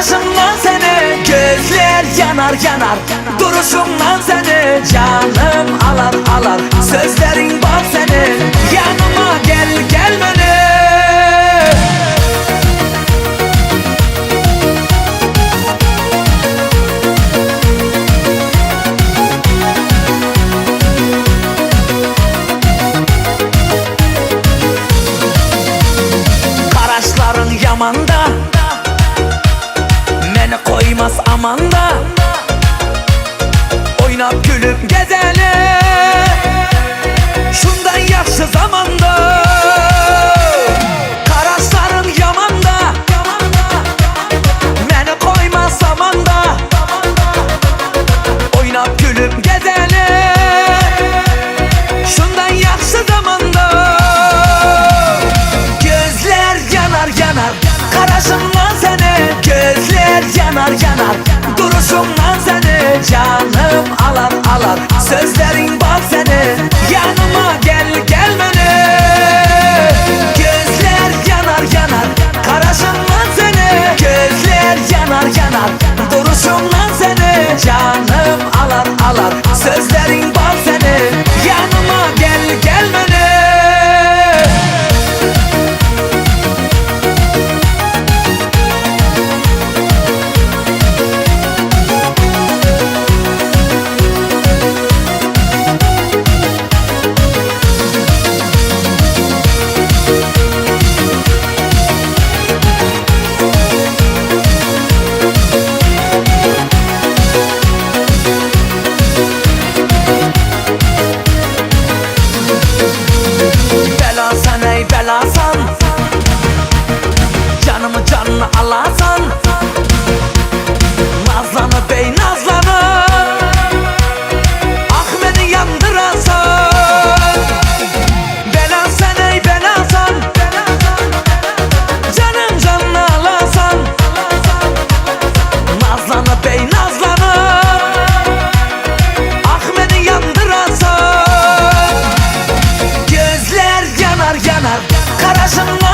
Karşımdan seni gözler yanar yanar, duruşumdan seni canım alar alar. Sözlerin bak senin, yanıma gel gel beni. Karaşların yamanda, meni koymaz amanda. Oynap gülüp gezelim şundan yaxşı zamanda. Karaşların yamanda, meni koymaz amanda. Oynap gülüp gezelim şundan yaxşı zamanda. Gözler yanar yanar, karşımdan seni gözler yanar yanar. Duruşumdan seni canım alar alar. Sözlerin bak senin, yanıma gel gel beni. Gözler yanar yanar, karşımdan seni gözler yanar yanar. Duruşumdan seni canım alar alar. Sözlerin bak senin, yanıma gel gel beni. Belasan ey belasan, canımı canını alasan. Nazlanı bey nazlanı, ah beni yandırasan. Belasan ey belasan, canım canını alasan. Nazlanı bey nazlanı, ah beni yandırasan. Gözler yanar yanar, karşımda